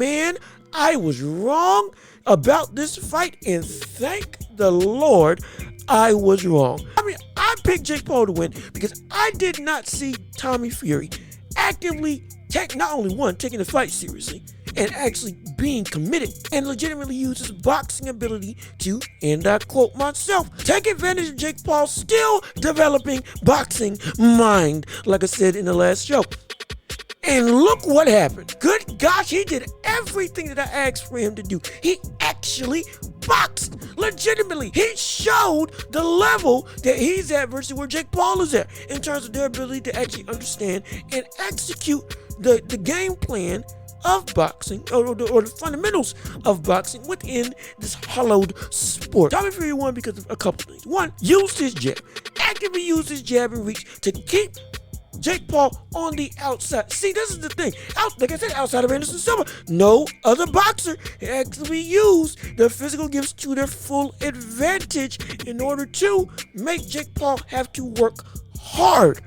Man, I was wrong about this fight, and thank the Lord I was wrong. I mean, I picked Jake Paul to win because I did not see Tommy Fury actively not only one, taking the fight seriously and actually being committed and legitimately use his boxing ability to, and I quote myself, take advantage of Jake Paul's still developing boxing mind, like I said in the last show. And look what happened. Good gosh, he did everything that I asked for him to do. He actually boxed legitimately. He showed the level that he's at versus where Jake Paul is at in terms of their ability to actually understand and execute the game plan of boxing or the fundamentals of boxing within this hollowed sport. Tommy Fury won because of a couple things. One, used his jab, actively used his jab and reach to keep Jake Paul on the outside. See, this is the thing. Like I said, outside of Anderson Silva, no other boxer actually used their physical gifts to their full advantage in order to make Jake Paul have to work hard.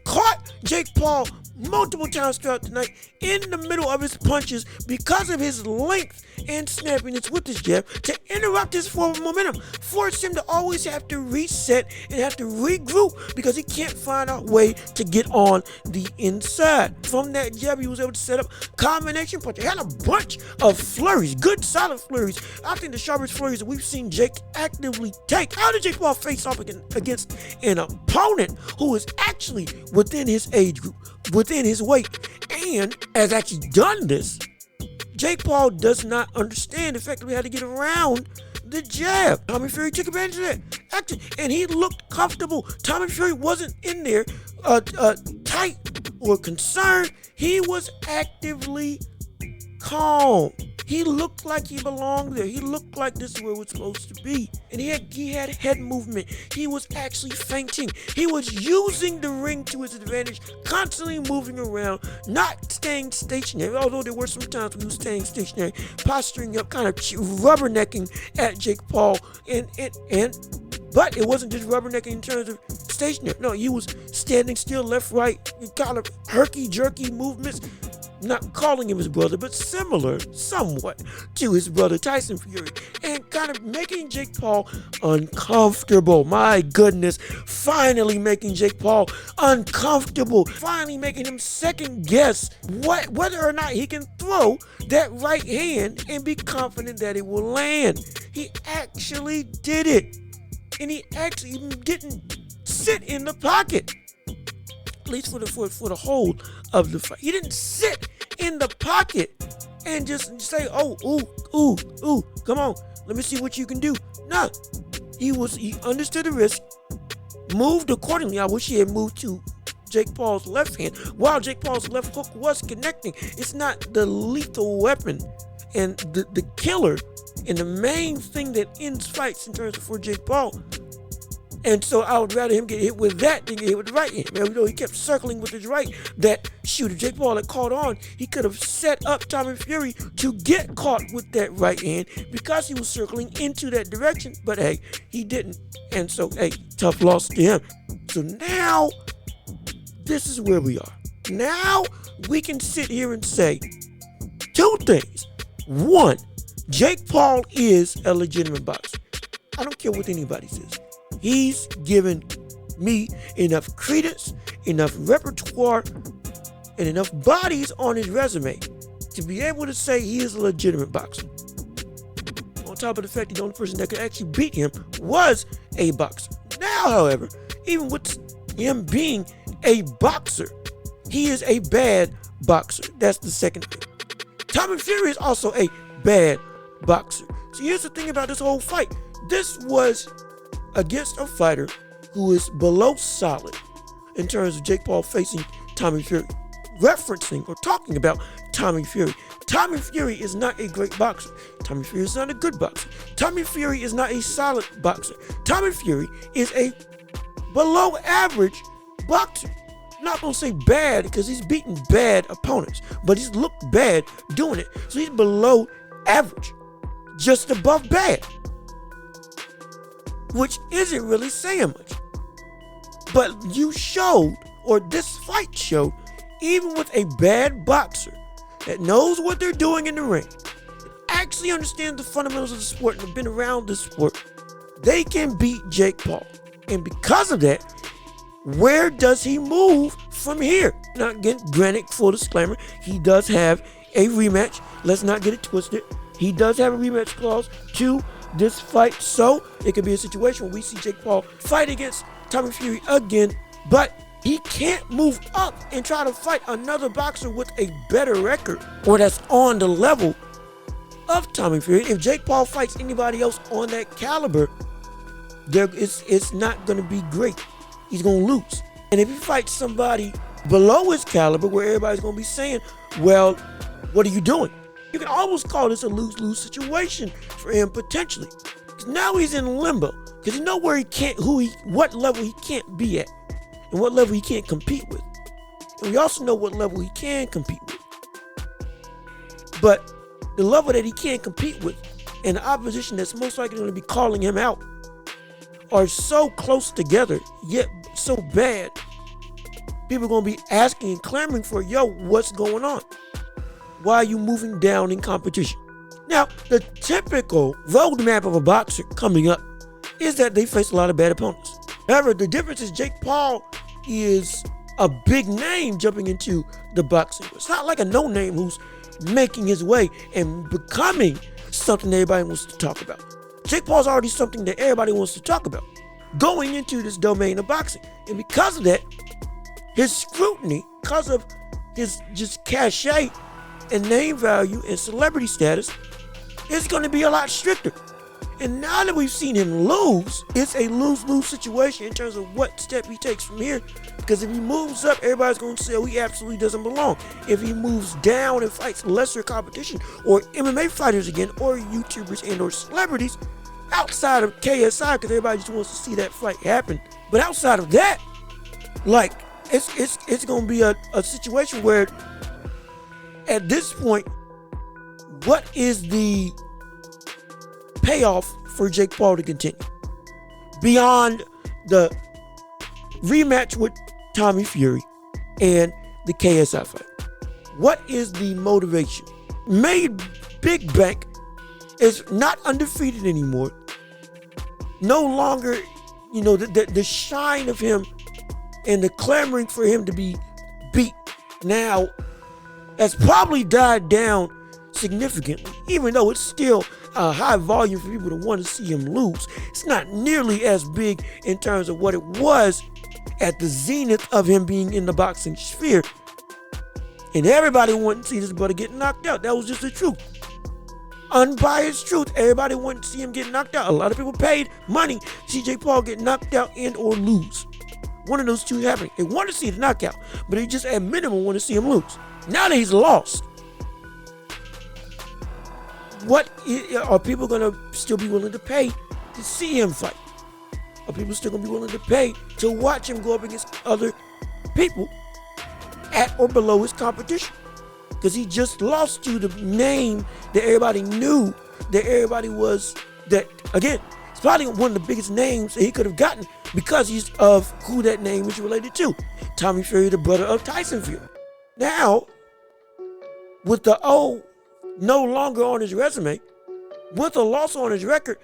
Caught Jake Paul multiple times throughout the night in the middle of his punches because of his length and snappiness with his jab to interrupt his forward momentum, force him to always have to reset and have to regroup because he can't find a way to get on the inside. From that jab, he was able to set up combination punches. He had a bunch of flurries, good solid flurries. I think the sharpest flurries that we've seen Jake actively take. How did Jake Paul face off against an opponent who is actually within his age group, within his weight, and has actually done this? Jake Paul does not understand effectively how to get around the jab. Tommy Fury took advantage of that. And he looked comfortable. Tommy Fury wasn't in there tight or concerned. He was actively calm. He looked like he belonged there. He looked like this is where we're supposed to be. And he had head movement. He was actually feinting. He was using the ring to his advantage, constantly moving around, not staying stationary. Although there were some times when he was staying stationary, posturing up, kind of rubbernecking at Jake Paul. But it wasn't just rubbernecking in terms of stationary. No, he was standing still, left, right, kind of herky-jerky movements. Not calling him his brother, but similar somewhat to his brother Tyson Fury, and kind of making Jake Paul uncomfortable. My goodness, finally making Jake Paul uncomfortable, finally making him second guess whether or not he can throw that right hand and be confident that it will land. He actually did it, and he actually didn't sit in the pocket. At least for the whole of the fight. He didn't sit in the pocket and just say, ooh, come on, let me see what you can do. No, he understood the risk, moved accordingly. I wish he had moved to Jake Paul's left hand while Jake Paul's left hook was connecting. It's not the lethal weapon and the killer and the main thing that ends fights in terms of for Jake Paul. And so I would rather him get hit with that than get hit with the right hand. Man, he kept circling with his right. That if Jake Paul had caught on, he could have set up Tommy Fury to get caught with that right hand because he was circling into that direction. But hey, he didn't. And so, hey, tough loss to him. So now, this is where we are. Now, we can sit here and say two things. One, Jake Paul is a legitimate boxer. I don't care what anybody says. He's given me enough credence, enough repertoire, and enough bodies on his resume to be able to say he is a legitimate boxer. On top of the fact that the only person that could actually beat him was a boxer. Now, however, even with him being a boxer, he is a bad boxer. That's the second thing. Tommy Fury is also a bad boxer. So here's the thing about this whole fight. This was against a fighter who is below solid in terms of Jake Paul facing Tommy Fury. Referencing or talking about Tommy Fury. Tommy Fury is not a great boxer. Tommy Fury is not a good boxer. Tommy Fury is not a solid boxer. Tommy Fury is a below average boxer. I'm not gonna say bad because he's beaten bad opponents, but he's looked bad doing it. So he's below average, just above bad, which isn't really saying much. But you showed, or this fight showed, even with a bad boxer, that knows what they're doing in the ring, actually understands the fundamentals of the sport and have been around the sport, they can beat Jake Paul. And because of that, where does he move from here? Now, again, granted, full disclaimer, he does have a rematch. Let's not get it twisted. He does have a rematch clause to this fight, so it could be a situation where we see Jake Paul fight against Tommy Fury again, but he can't move up and try to fight another boxer with a better record or that's on the level of Tommy Fury. If Jake Paul fights anybody else on that caliber, it's not going to be great. He's going to lose. And if he fights somebody below his caliber, where everybody's going to be saying, well, what are you doing? You can almost call this a lose-lose situation for him potentially. Because now he's in limbo. Because you know where he can't, what level he can't be at, and what level he can't compete with. And we also know what level he can compete with. But the level that he can't compete with and the opposition that's most likely going to be calling him out are so close together, yet so bad. People are going to be asking and clamoring for, yo, what's going on? Why are you moving down in competition? Now, the typical roadmap of a boxer coming up is that they face a lot of bad opponents. However, the difference is Jake Paul is a big name jumping into the boxing. It's not like a no-name who's making his way and becoming something that everybody wants to talk about. Jake Paul's already something that everybody wants to talk about going into this domain of boxing. And because of that, his scrutiny, because of his just cachet and name value and celebrity status, is going to be a lot stricter. And now that we've seen him lose, it's a lose-lose situation in terms of what step he takes from here. Because if he moves up, everybody's going to say, oh, he absolutely doesn't belong. If he moves down and fights lesser competition, or MMA fighters again, or YouTubers and or celebrities, outside of KSI, because everybody just wants to see that fight happen. But outside of that, like, it's going to be a situation where, at this point, what is the payoff for Jake Paul to continue beyond the rematch with Tommy Fury and the KSI fight? What is the motivation? Made big bank, is not undefeated anymore. No longer, the shine of him and the clamoring for him to be beat now has probably died down significantly, even though it's still a high volume for people to want to see him lose. It's not nearly as big in terms of what it was at the zenith of him being in the boxing sphere. And everybody wanted to see this brother get knocked out. That was just the truth. Unbiased truth. Everybody wanted to see him get knocked out. A lot of people paid money to see Jake Paul get knocked out and or lose. One of those two happening. They want to see the knockout, but they just at minimum want to see him lose. Now that he's lost, are people going to still be willing to pay to see him fight? Are people still going to be willing to pay to watch him go up against other people at or below his competition? Because he just lost to the name that everybody knew, that everybody was, that, again, it's probably one of the biggest names that he could have gotten because he's of who that name is related to. Tommy Fury, the brother of Tyson Fury. Now, with the O no longer on his resume, with a loss on his record,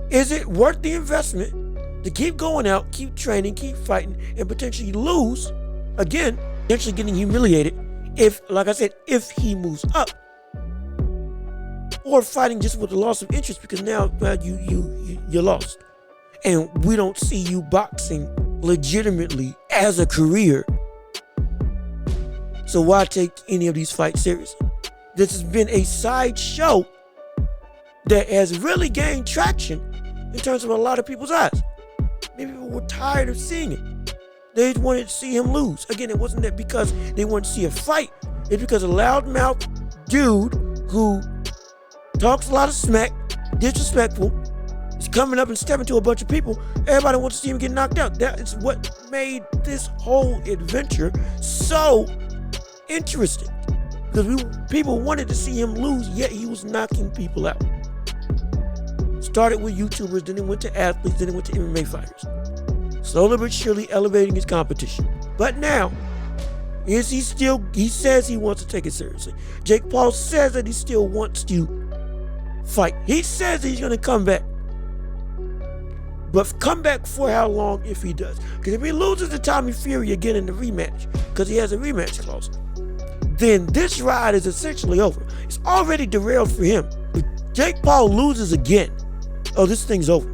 is it worth the investment to keep going out, keep training, keep fighting, and potentially lose, again, potentially getting humiliated if, like I said, if he moves up? Or fighting just with the loss of interest because now you lost. And we don't see you boxing legitimately as a career. So why take any of these fights seriously? This has been a sideshow that has really gained traction in terms of a lot of people's eyes. Maybe people were tired of seeing it. They wanted to see him lose. Again, it wasn't that because they wanted to see a fight. It's because a loudmouth dude who talks a lot of smack, disrespectful, is coming up and stepping to a bunch of people. Everybody wants to see him get knocked out. That is what made this whole adventure so interesting. Because people wanted to see him lose, yet he was knocking people out. Started with YouTubers, then it went to athletes, then it went to MMA fighters. Slowly but surely elevating his competition. But now, He says he wants to take it seriously. Jake Paul says that he still wants to fight. He says he's going to come back. But come back for how long if he does? Because if he loses to Tommy Fury again in the rematch, because he has a rematch clause, then this ride is essentially over. It's already derailed for him. If Jake Paul loses again, oh, this thing's over.